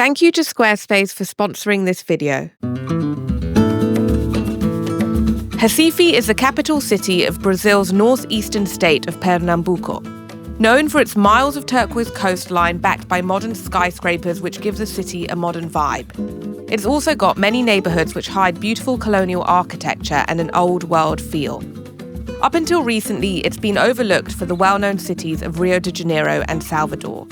Thank you to Squarespace for sponsoring this video. Recife is the capital city of Brazil's northeastern state of Pernambuco. Known for its miles of turquoise coastline backed by modern skyscrapers which give the city a modern vibe. It's also got many neighbourhoods which hide beautiful colonial architecture and an old world feel. Up until recently, it's been overlooked for the well-known cities of Rio de Janeiro and Salvador.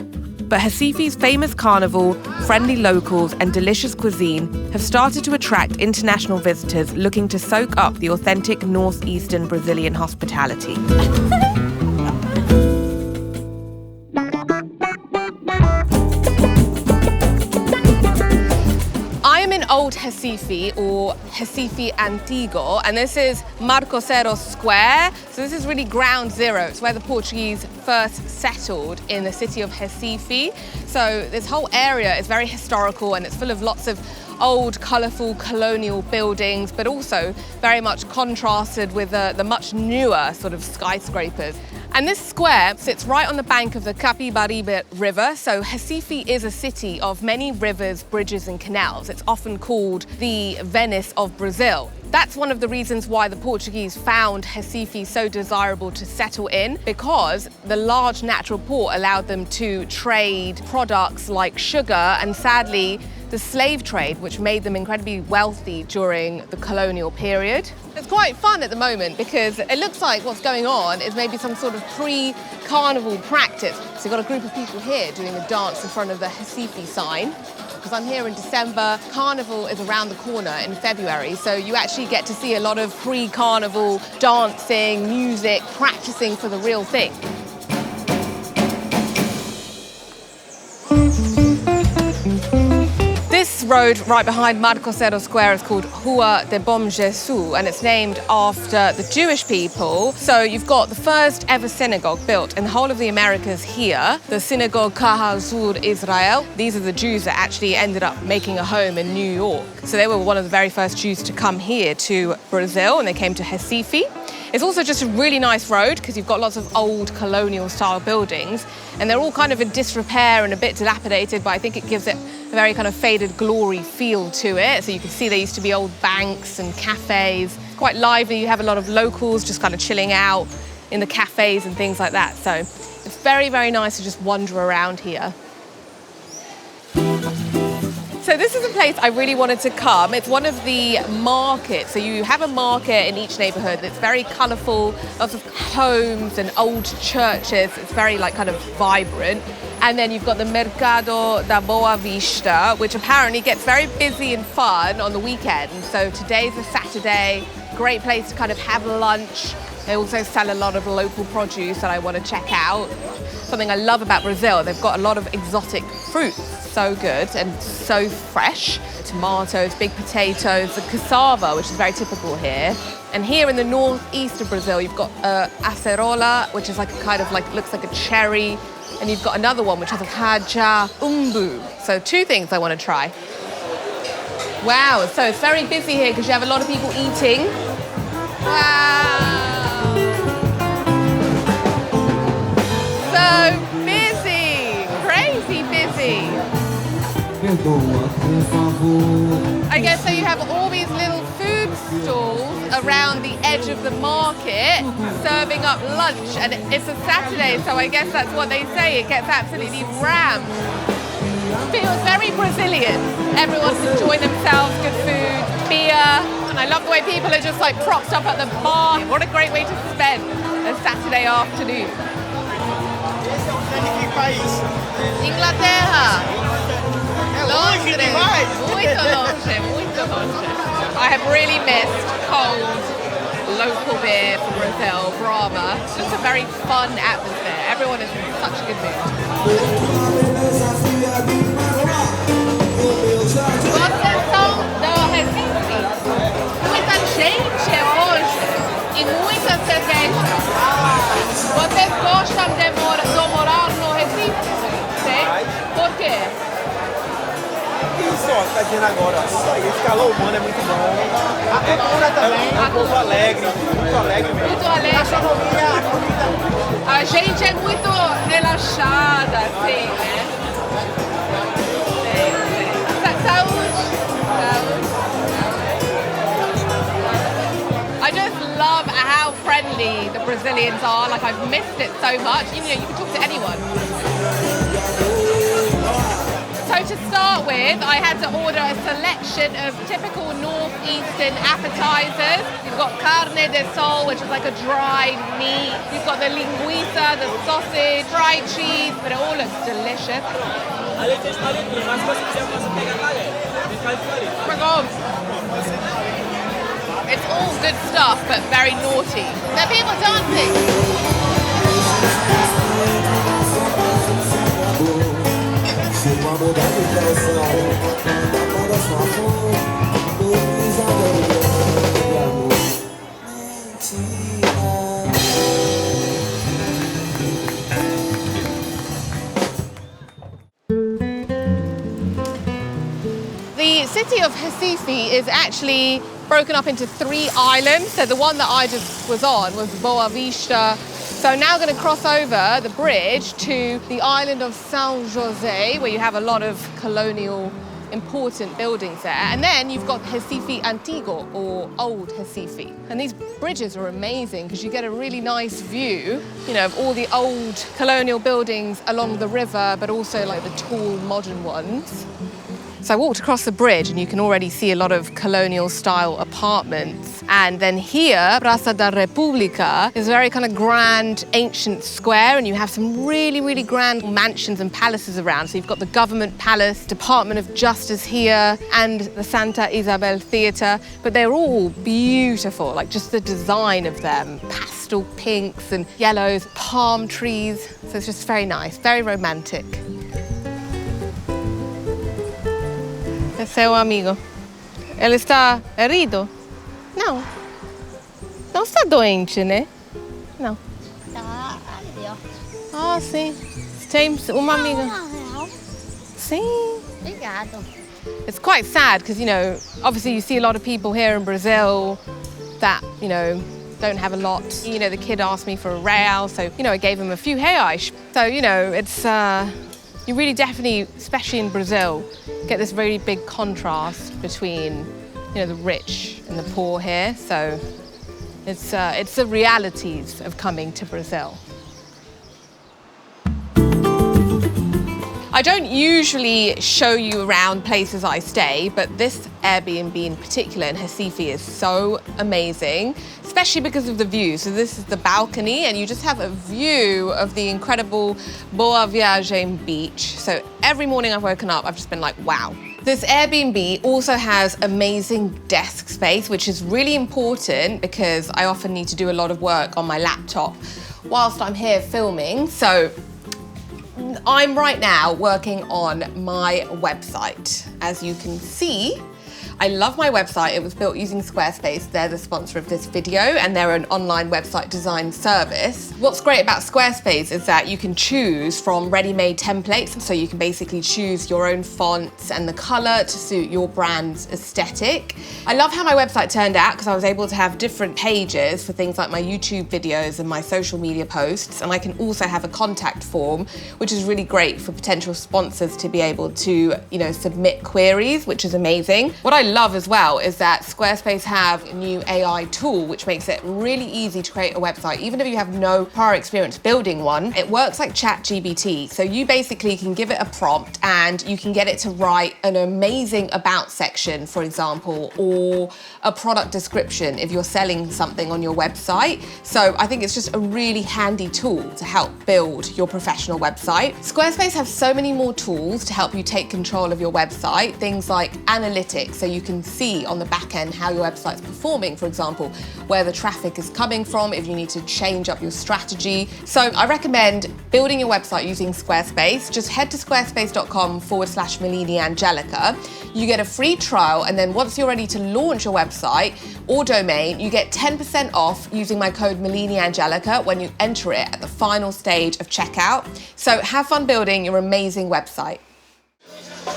But Recife's famous carnival, friendly locals and delicious cuisine have started to attract international visitors looking to soak up the authentic northeastern Brazilian hospitality. Old Recife, or Recife Antigo, and this is Marco Zero Square. So this is really ground zero. It's where the Portuguese first settled in the city of Recife. So this whole area is very historical and it's full of lots of old, colourful colonial buildings, but also very much contrasted with the much newer sort of skyscrapers. And this square sits right on the bank of the Capibaribe River. So Recife is a city of many rivers, bridges and canals. It's often called the Venice of Brazil. That's one of the reasons why the Portuguese found Recife so desirable to settle in, because the large natural port allowed them to trade products like sugar and, sadly, the slave trade, which made them incredibly wealthy during the colonial period. It's quite fun at the moment because it looks like what's going on is maybe some sort of pre-carnival practice. So you've got a group of people here doing a dance in front of the Recife sign. Because I'm here in December, Carnival is around the corner in February, so you actually get to see a lot of pre-carnival dancing, music, practicing for the real thing. This road right behind Marco Zero Square is called Rua de Bom Jesus, and it's named after the Jewish people. So you've got the first ever synagogue built in the whole of the Americas here, the synagogue Kahal Zur Israel. These are the Jews that actually ended up making a home in New York. So they were one of the very first Jews to come here to Brazil, and they came to Recife. It's also just a really nice road because you've got lots of old colonial style buildings, and they're all kind of in disrepair and a bit dilapidated, but I think it gives it a very kind of faded glory feel to it. So you can see there used to be old banks and cafes. It's quite lively. You have a lot of locals just kind of chilling out in the cafes and things like that. So it's very, very nice to just wander around here. So this is a place I really wanted to come. It's one of the markets. So you have a market in each neighborhood that's very colorful, lots of homes and old churches. It's very like kind of vibrant. And then you've got the Mercado da Boa Vista, which apparently gets very busy and fun on the weekend. So today's a Saturday, great place to kind of have lunch. They also sell a lot of local produce that I want to check out. Something I love about Brazil, they've got a lot of exotic fruits. So good and so fresh. Tomatoes, big potatoes, the cassava, which is very typical here. And here in the northeast of Brazil, you've got acerola, which is like a kind of like, looks like a cherry. And you've got another one, which is a kaja umbu. So two things I want to try. Wow, so it's very busy here because you have a lot of people eating. Wow. So busy, crazy busy. I guess so you have all these little food stalls around the edge of the market serving up lunch, and it's a Saturday, so I guess that's what they say, it gets absolutely rammed. Feels very Brazilian. Everyone's enjoying themselves, good food, beer, and I love the way people are just like propped up at the bar. What a great way to spend a Saturday afternoon. Inglaterra. Londres. Muito longe, muito longe. I have really missed cold local beer from Brazil, Brahma. It's just a very fun atmosphere. Everyone is in such a good mood. Vocês são do Recife? Muita gente hoje e muita cerveja. Vocês gostam de morar no Recife? Sim? Por quê? Isso, ó, tá dizendo agora, esse calor humano é muito bom. A cultura também. É um povo alegre, muito alegre mesmo. Muito alegre. A gente é muito relaxada, assim, né? Sim. Brazilians are. Like, I've missed it so much. You know, you can talk to anyone. So to start with, I had to order a selection of typical northeastern appetizers. You've got carne de sol, which is like a dried meat. You've got the linguiça, the sausage, fried cheese, but it all looks delicious. Oh my God. It's all good stuff, but very naughty. There are people dancing. The city of Recife is actually broken up into 3 islands. So the one that I just was on was Boa Vista. So now I'm going to cross over the bridge to the island of São José, where you have a lot of colonial important buildings there. And then you've got Recife Antigo, or Old Recife. And these bridges are amazing because you get a really nice view, you know, of all the old colonial buildings along the river, but also like the tall modern ones. So I walked across the bridge and you can already see a lot of colonial style apartments. And then here, Praça da República is a very kind of grand, ancient square, and you have some really, really grand mansions and palaces around. So you've got the Government Palace, Department of Justice here, and the Santa Isabel Theatre. But they're all beautiful, like just the design of them. Pastel pinks and yellows, palm trees. So it's just very nice, very romantic. É seu amigo. Ele está herido? Não. Não está doente, né? Não. Tá, ali, ó. Ah, sim. Tem uma amiga. Não. Sim. Obrigado. It's quite sad because, you know, obviously you see a lot of people here in Brazil that, you know, don't have a lot. You know, the kid asked me for a real, so, you know, I gave him a few reais. So, you know, it's, you really definitely, especially in Brazil, get this really big contrast between, you know, the rich and the poor here. So it's the realities of coming to Brazil. I don't usually show you around places I stay, but this Airbnb in particular in Recife is so amazing, especially because of the view. So this is the balcony and you just have a view of the incredible Boa Viagem Beach. So every morning I've woken up, I've just been like, wow. This Airbnb also has amazing desk space, which is really important because I often need to do a lot of work on my laptop whilst I'm here filming. So I'm right now working on my website. As you can see, I love my website. It was built using Squarespace. They're the sponsor of this video and they're an online website design service. What's great about Squarespace is that you can choose from ready-made templates. So you can basically choose your own fonts and the color to suit your brand's aesthetic. I love how my website turned out because I was able to have different pages for things like my YouTube videos and my social media posts. And I can also have a contact form, which is really great for potential sponsors to be able to, you know, submit queries, which is amazing. What I love as well is that Squarespace have a new AI tool which makes it really easy to create a website. Even if you have no prior experience building one, it works like ChatGPT. So you basically can give it a prompt and you can get it to write an amazing about section, for example, or a product description if you're selling something on your website. So I think it's just a really handy tool to help build your professional website. Squarespace have so many more tools to help you take control of your website, things like analytics, so you can see on the back end how your website's performing, for example, where the traffic is coming from, if you need to change up your strategy. So I recommend building your website using Squarespace. Just head to squarespace.com/MelliniAngelica. You get a free trial, and then once you're ready to launch your website or domain, you get 10% off using my code MelliniAngelica when you enter it at the final stage of checkout. So have fun building your amazing website.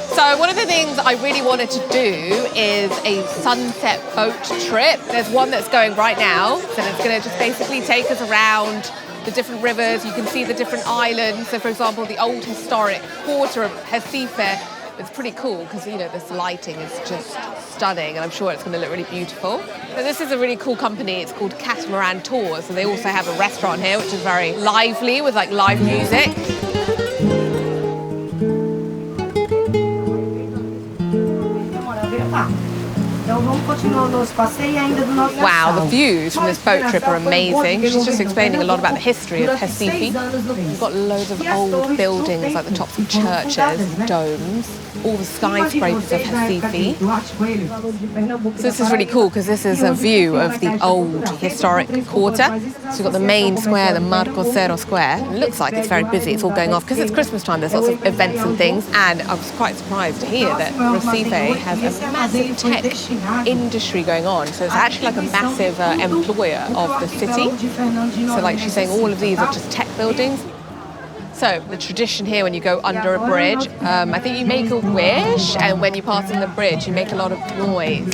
So one of the things I really wanted to do is a sunset boat trip. There's one that's going right now, so it's going to just basically take us around the different rivers. You can see the different islands. So for example, the old historic quarter of Recife It's pretty cool because, you know, this lighting is just stunning and I'm sure it's going to look really beautiful. So this is a really cool company. It's called Catamaran Tours. And they also have a restaurant here, which is very lively with like live music. Wow, the views from this boat trip are amazing. She's just explaining a lot about the history of Recife. You've got loads of old buildings, like the tops of churches, domes, all the skyscrapers of Recife. So this is really cool because this is a view of the old historic quarter. So you've got the main square, the Marco Zero Square. It looks like it's very busy, it's all going off because it's Christmas time, there's lots of events and things. And I was quite surprised to hear that Recife has a massive tech industry going on. So it's actually like a massive employer of the city. So like she's saying all of these are just tech buildings. So the tradition here when you go under a bridge, I think you make a wish, and when you pass in the bridge you make a lot of noise.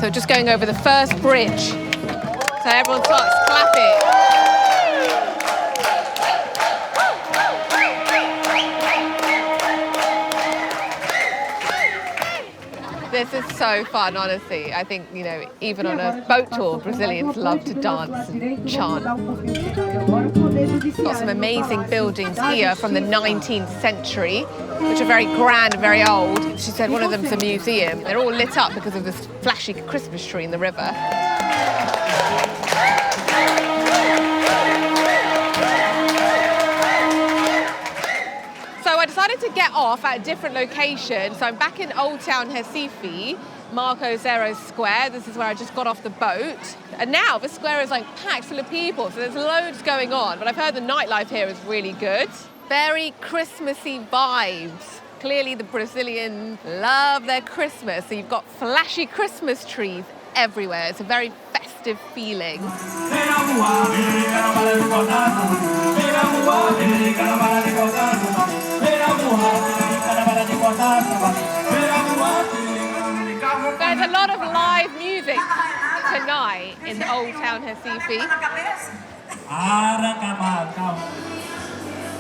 So just going over the first bridge, so everyone starts clapping. This is so fun, honestly. I think, you know, even on a boat tour, Brazilians love to dance and chant. Got some amazing buildings here from the 19th century, which are very grand and very old. She said one of them's a museum. They're all lit up because of this flashy Christmas tree in the river. So I decided to get off at a different location. So I'm back in Old Town Recife, Marco Zero Square. This is where I just got off the boat. And now the square is like packed full of people. So there's loads going on. But I've heard the nightlife here is really good. Very Christmassy vibes. Clearly the Brazilians love their Christmas. So you've got flashy Christmas trees everywhere. It's a very festive feeling. There's a lot of live music tonight in the Old Town Recife.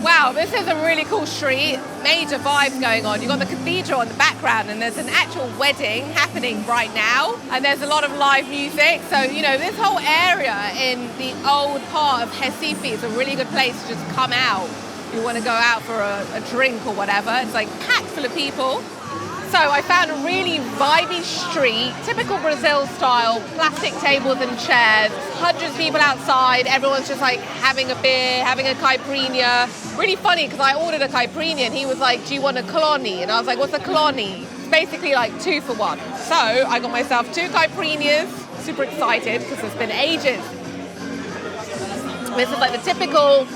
Wow, this is a really cool street. Major vibes going on. You've got the cathedral in the background and there's an actual wedding happening right now. And there's a lot of live music. So, you know, this whole area in the old part of Recife is a really good place to just come out. If you want to go out for a drink or whatever. It's like packed full of people. So I found a really vibey street, typical Brazil style, plastic tables and chairs, hundreds of people outside, everyone's just like having a beer, having a caipirinha. Really funny because I ordered a caipirinha and he was like, do you want a coloni? And I was like, what's a coloni? It's basically like 2 for 1. So I got myself 2 caipirinhas, super excited because it's been ages. This is like the typical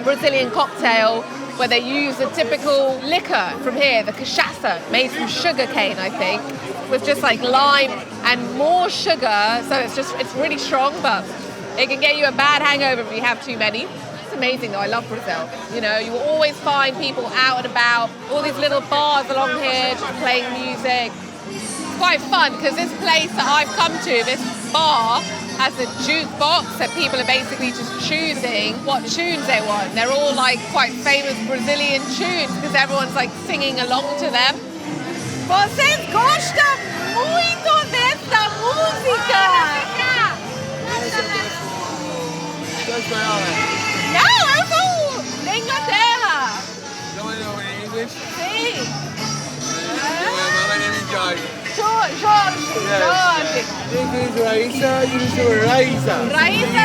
Brazilian cocktail where they use the typical liquor from here, the cachaça, made from sugar cane, I think, with just like lime and more sugar. So it's really strong, but it can get you a bad hangover if you have too many. It's amazing though, I love Brazil. You know, you will always find people out and about, all these little bars along here, just playing music. It's quite fun because this place that I've come to, this bar, has a jukebox, so people are basically just choosing what tunes they want. They're all like quite famous Brazilian tunes because everyone's like singing along to them. Vocês gostam muito desta música? No, eu sou da Inglaterra. No, in English? Sim. My name is George. Jorge. This is Raíssa, you do Raíssa. Raíssa.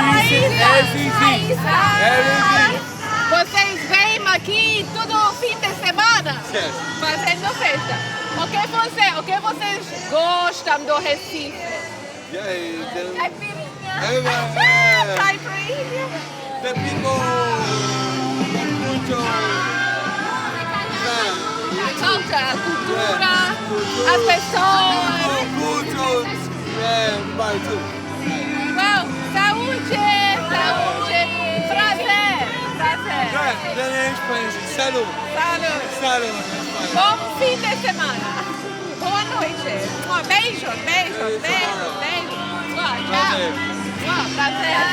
Vocês vêm aqui todo fim de semana? Yes. Fazendo festa. O que vocês gostam do Recife? Caipirinha. Caipirinha. The people A cultura, as pessoas. Well, saúde. Prazer. Salud. Bom fim de semana. Boa noite. Beijo. Tchau. Prazer.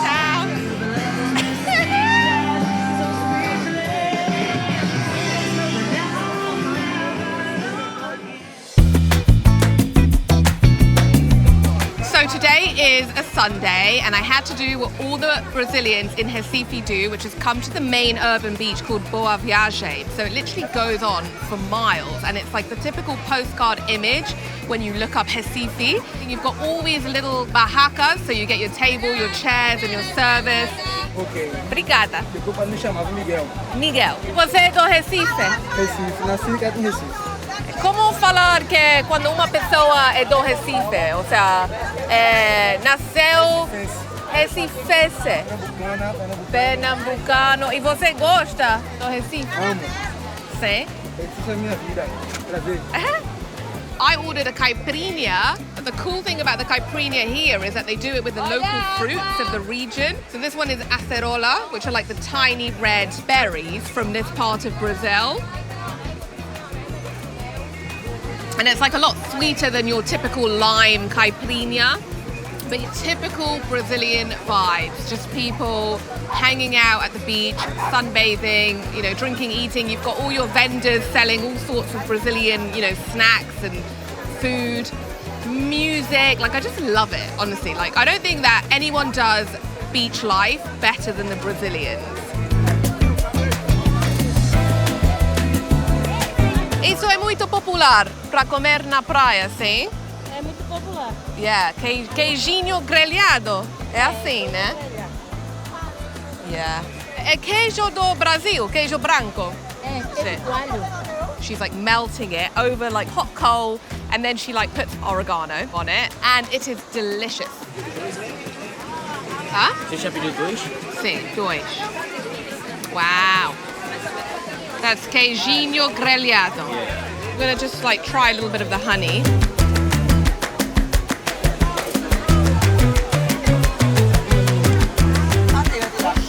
Tchau. is a Sunday and I had to do what all the Brazilians in Recife do, which is come to the main urban beach called Boa Viagem. So it literally goes on for miles and it's like the typical postcard image when you look up Recife. You've got all these little barracas, so you get your table, your chairs and your service. Ok. Obrigada. Desculpa, me chamava Miguel. Miguel, você é do Recife? Recife, nasci e criado em Recife. Como falar que quando uma pessoa é do Recife, ou seja, nasceu recifense, pernambucano, e você gosta do Recife? Amo. Sim. Recife é minha vida. Prazer. I ordered a caipirinha, but the cool thing about the caipirinha here is that they do it with the local fruits of the region. So this one is acerola, which are like the tiny red berries from this part of Brazil. And it's like a lot sweeter than your typical lime caipirinha, but your typical Brazilian vibes. Just people hanging out at the beach, sunbathing, you know, drinking, eating. You've got all your vendors selling all sorts of Brazilian, you know, snacks and food, music. Like, I just love it, honestly. Like, I don't think that anyone does beach life better than the Brazilians. Isso é muito popular para comer na praia, sim? É muito popular. Yeah, queijinho grelhado. É assim, né? Yeah. É queijo do Brasil, queijo branco. É, queijo coalho. She's like melting it over like hot coal and then she like puts oregano on it and it is delicious. Huh? Você já pediu dois? Sim, dois. Wow. That's queijinho grelhado. I'm gonna just like try a little bit of the honey.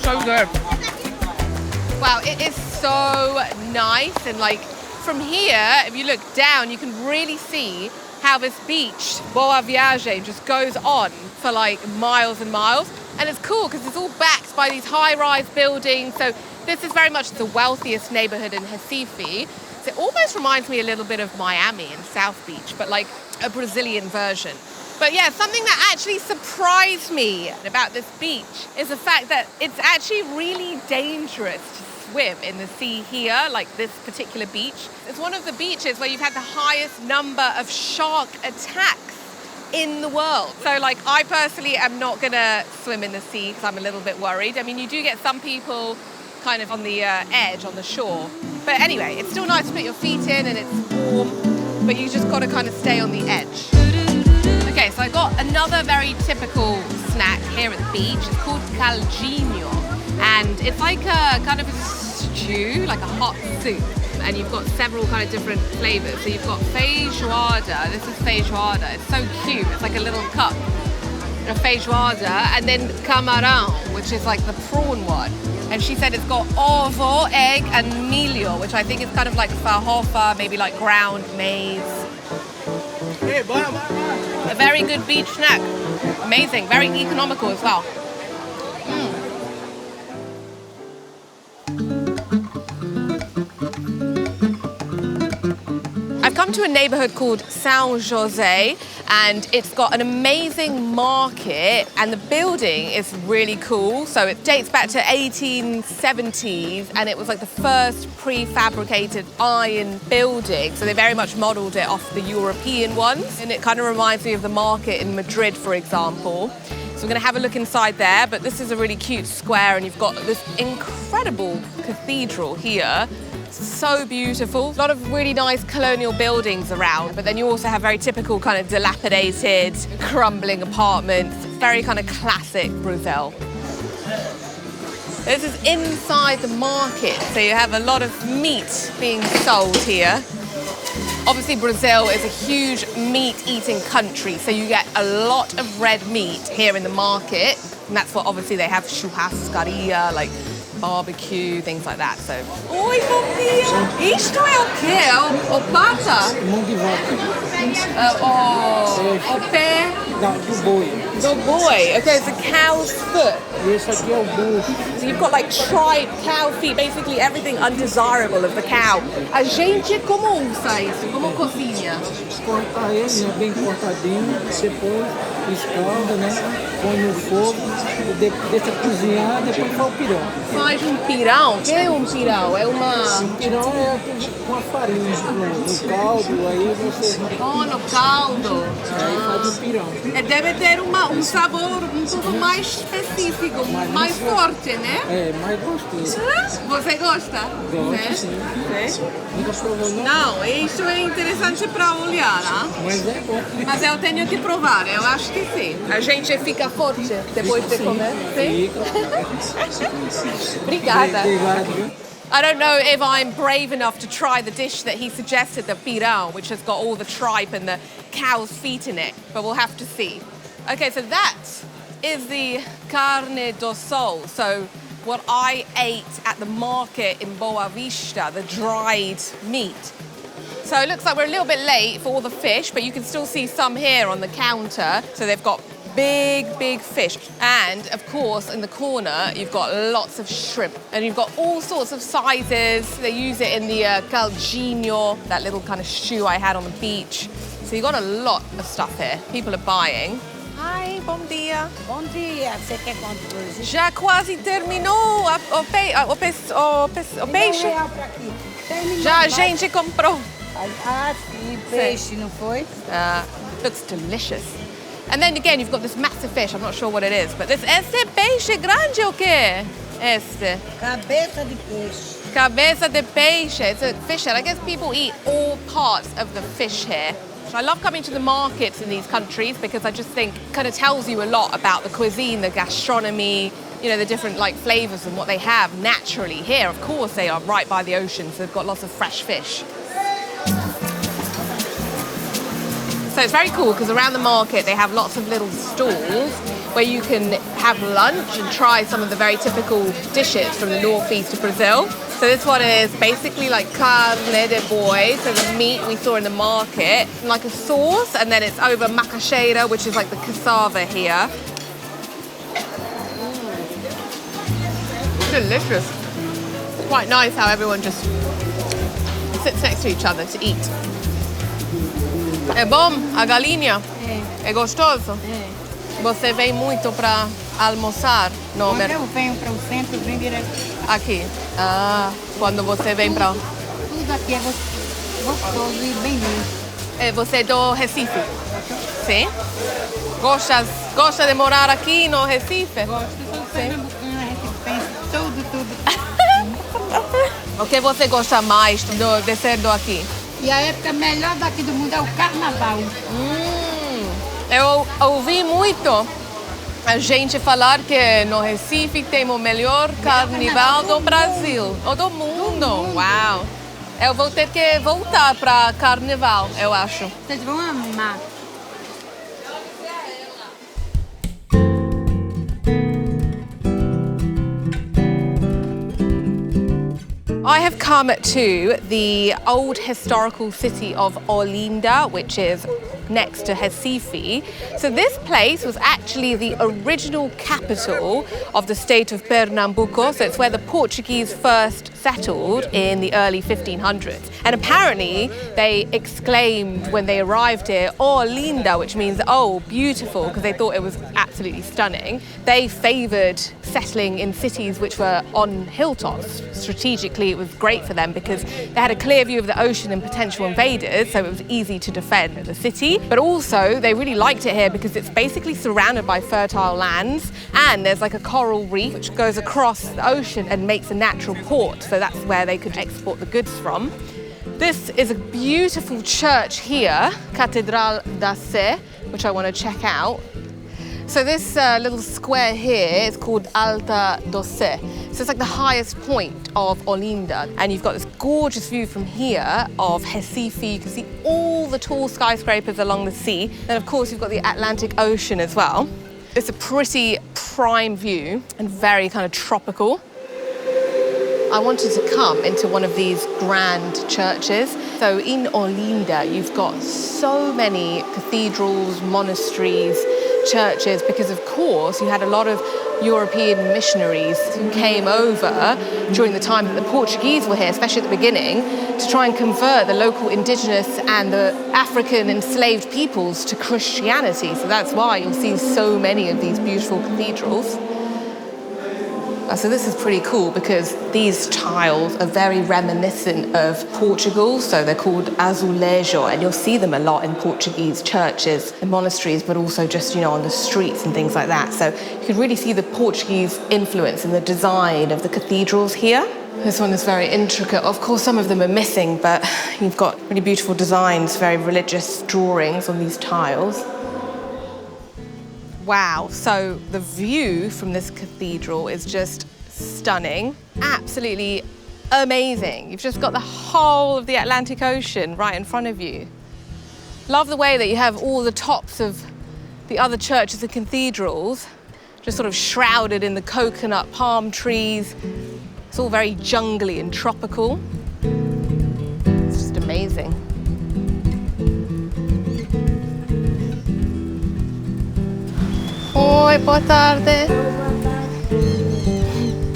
So good. Wow, it is so nice and like from here, if you look down, you can really see how this beach, Boa Viagem, just goes on for like miles and miles. And it's cool because it's all backed by these high-rise buildings. So this is very much the wealthiest neighborhood in Recife. So it almost reminds me a little bit of Miami and South Beach, but like a Brazilian version. But yeah, something that actually surprised me about this beach is the fact that it's actually really dangerous to swim in the sea here, like this particular beach. It's one of the beaches where you've had the highest number of shark attacks in the world. So like I personally am not gonna swim in the sea because I'm a little bit worried. I mean, you do get some people kind of on the edge, on the shore. But anyway, it's still nice to put your feet in and it's warm, but you just gotta kind of stay on the edge. Okay, so I got another very typical snack here at the beach. It's called caldinho, and it's like a kind of a stew, like a hot soup. And you've got several kind of different flavors. So you've got feijoada. This is feijoada. It's so cute. It's like a little cup of feijoada, and then camarão, which is like the prawn one. And she said it's got ovo, egg, and milho, which I think is kind of like farofa, maybe like ground maize. Hey, bora. A very good beach snack. Amazing, very economical as well. I've come to a neighborhood called São José, and it's got an amazing market, and the building is really cool. So it dates back to 1870s, and it was like the first prefabricated iron building. So they very much modeled it off the European ones, and it kind of reminds me of the market in Madrid, for example. So we're going to have a look inside there, but this is a really cute square, and you've got this incredible cathedral here. So beautiful. A lot of really nice colonial buildings around, but then you also have very typical kind of dilapidated, crumbling apartments. Very kind of classic Brazil. This is inside the market, so you have a lot of meat being sold here. Obviously, Brazil is a huge meat-eating country, so you get a lot of red meat here in the market, and that's what obviously they have churrascaria, like barbecue, things like that. So, oi, bom dia! Isto é o quê? O pata? Mão de vaca. O pé Do boi. do boi. Okay, it's a cow's foot. E esse aqui é o bucho. So you've got like tripe, cow feet, basically everything undesirable of the cow. A gente como usa isso? Como cozinha? Cortar ele, né, bem cortadinho. Depois escalda, né? Põe no fogo, deixa cozinhar, depois faz o pirão. Faz pirão? O que é pirão? É uma... Pirão é com a farinha no caldo, aí você... Oh, no caldo. Aí faz o pirão. Deve ter um sabor um pouco mais específico, mais forte, né? É, mais gostoso. Você gosta? Gosto, sim. Nunca provou, não? Não, isso é interessante para olhar, né? Mas é bom. Mas eu tenho que provar, eu acho que sim. A gente fica forte depois de comer? Sim? Obrigada. Obrigado. I don't know if I'm brave enough to try the dish that he suggested, the pirão, which has got all the tripe and the cow's feet in it, but we'll have to see. Okay, so that is the carne do sol. So what I ate at the market in Boa Vista, the dried meat. So it looks like we're a little bit late for all the fish, but you can still see some here on the counter. So they've got big fish. And of course, in the corner, you've got lots of shrimp. And you've got all sorts of sizes. They use it in the caldinho, that little kind of stew I had on the beach. So you've got a lot of stuff here. People are buying. Hi, bom dia. Bom dia, você quer quanto hoje? Já quase terminou o peixe. R$1 pra aqui. Terminou, Já a vai. gente comprou. Ah, sim, peixe, não foi? Looks delicious. And then again, you've got this massive fish. I'm not sure what it is, but este peixe grande o quê? Este. Cabeça de peixe. Cabeça de peixe. It's a fish head. I guess people eat all parts of the fish here. I love coming to the markets in these countries because I just think it kind of tells you a lot about the cuisine, the gastronomy, you know, the different like flavors and what they have naturally. Here, of course, they are right by the ocean, so they've got lots of fresh fish. So it's very cool because around the market they have lots of little stalls where you can have lunch and try some of the very typical dishes from the northeast of Brazil. So this one is basically like carne de boi, so the meat we saw in the market, like a sauce, and then it's over macaxeira, which is like the cassava here. Delicious. It's quite nice how everyone just sits next to each other to eat. É bom a galinha? É gostoso? Você vem muito para almoçar no Quando eu venho para o centro, eu venho direto. Aqui. Quando você vem para... Tudo aqui é gostoso e bem limpo. Você é do Recife? Sim? Gosta de morar aqui no Recife? Gosto, sou pernambucana, recifense, tudo. O que você gosta mais de ser do aqui? E a época melhor daqui do mundo é o Carnaval. Eu ouvi muito a gente falar que no Recife tem o melhor carnaval do Brasil, ou do mundo. Uau! Eu vou ter que voltar para Carnival, eu acho. Vocês vão amar. I have come to the old historical city of Olinda, which is next to Recife. So this place was actually the original capital of the state of Pernambuco. So it's where the Portuguese first settled in the early 1500s. And apparently they exclaimed when they arrived here, "Oh, Olinda," which means, oh, beautiful, because they thought it was absolutely stunning. They favoured settling in cities which were on hilltops. Strategically, it was great for them because they had a clear view of the ocean and potential invaders, so it was easy to defend the city. But also, they really liked it here because it's basically surrounded by fertile lands, and there's like a coral reef which goes across the ocean and makes a natural port, so that's where they could export the goods from. This is a beautiful church here, Catedral da Sé, which I want to check out. So this little square here is called Alta do Sé. So it's like the highest point of Olinda. And you've got this gorgeous view from here of Recife. You can see all the tall skyscrapers along the sea. And of course, you've got the Atlantic Ocean as well. It's a pretty prime view and very kind of tropical. I wanted to come into one of these grand churches. So in Olinda, you've got so many cathedrals, monasteries, churches because, of course, you had a lot of European missionaries who came over during the time that the Portuguese were here, especially at the beginning, to try and convert the local indigenous and the African enslaved peoples to Christianity. So that's why you'll see so many of these beautiful cathedrals. So this is pretty cool because these tiles are very reminiscent of Portugal, so they're called azulejo, and you'll see them a lot in Portuguese churches and monasteries, but also just, on the streets and things like that. So you can really see the Portuguese influence in the design of the cathedrals here. This one is very intricate. Of course, some of them are missing, but you've got really beautiful designs, very religious drawings on these tiles. Wow, so the view from this cathedral is just stunning, absolutely amazing. You've just got the whole of the Atlantic Ocean right in front of you. Love the way that you have all the tops of the other churches and cathedrals just sort of shrouded in the coconut palm trees. It's all very jungly and tropical. It's just amazing. Oi, boa tarde.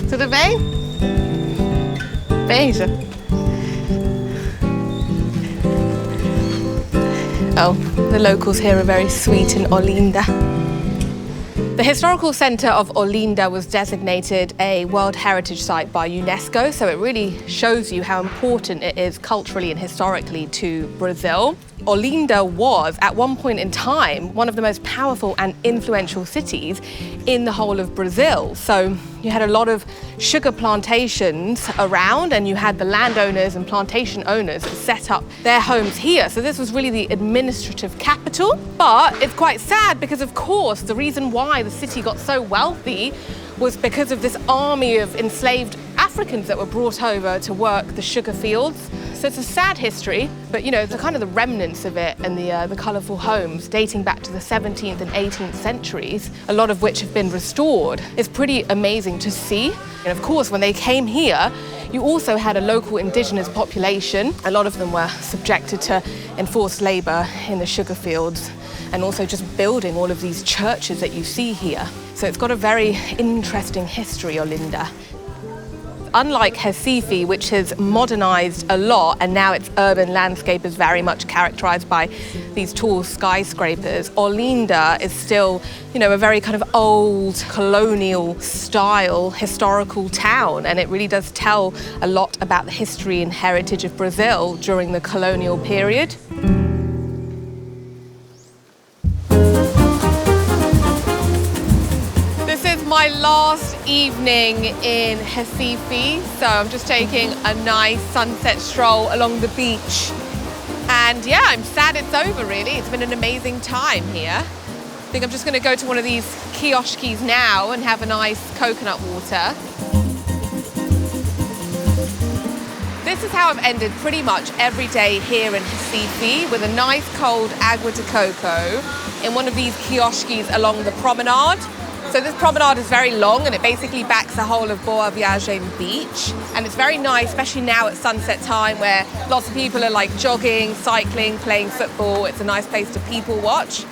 Tudo bem? Beijo. Oh, the locals here are very sweet in Olinda. The historical centre of Olinda was designated a World Heritage Site by UNESCO, so it really shows you how important it is culturally and historically to Brazil. Olinda was, at one point in time, one of the most powerful and influential cities in the whole of Brazil. So you had a lot of sugar plantations around, and you had the landowners and plantation owners that set up their homes here. So this was really the administrative capital. But it's quite sad because, of course, the reason why the city got so wealthy was because of this army of enslaved Africans that were brought over to work the sugar fields. So it's a sad history, but the kind of the remnants of it and the colourful homes dating back to the 17th and 18th centuries, a lot of which have been restored, is pretty amazing to see. And of course, when they came here, you also had a local indigenous population. A lot of them were subjected to enforced labour in the sugar fields, and also just building all of these churches that you see here. So it's got a very interesting history, Olinda. Unlike Recife, which has modernised a lot, and now its urban landscape is very much characterised by these tall skyscrapers, Olinda is still, a very kind of old, colonial style historical town, and it really does tell a lot about the history and heritage of Brazil during the colonial period. My last evening in Recife, so I'm just taking a nice sunset stroll along the beach. And yeah, I'm sad it's over really. It's been an amazing time here. I think I'm just going to go to one of these kiosks now and have a nice coconut water. This is how I've ended pretty much every day here in Recife, with a nice cold agua de coco in one of these kiosks along the promenade. So this promenade is very long, and it basically backs the whole of Boa Viagem Beach. And it's very nice, especially now at sunset time, where lots of people are like jogging, cycling, playing football. It's a nice place to people watch.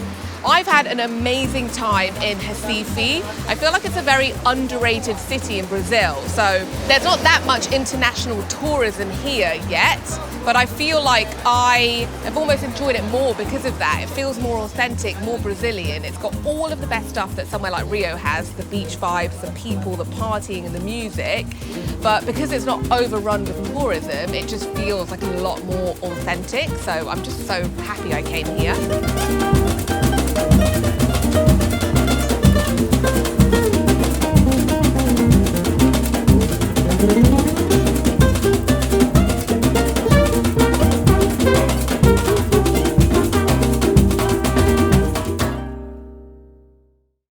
I've had an amazing time in Recife. I feel like it's a very underrated city in Brazil. So there's not that much international tourism here yet, but I feel like I have almost enjoyed it more because of that. It feels more authentic, more Brazilian. It's got all of the best stuff that somewhere like Rio has, the beach vibes, the people, the partying and the music. But because it's not overrun with tourism, it just feels like a lot more authentic. So I'm just so happy I came here.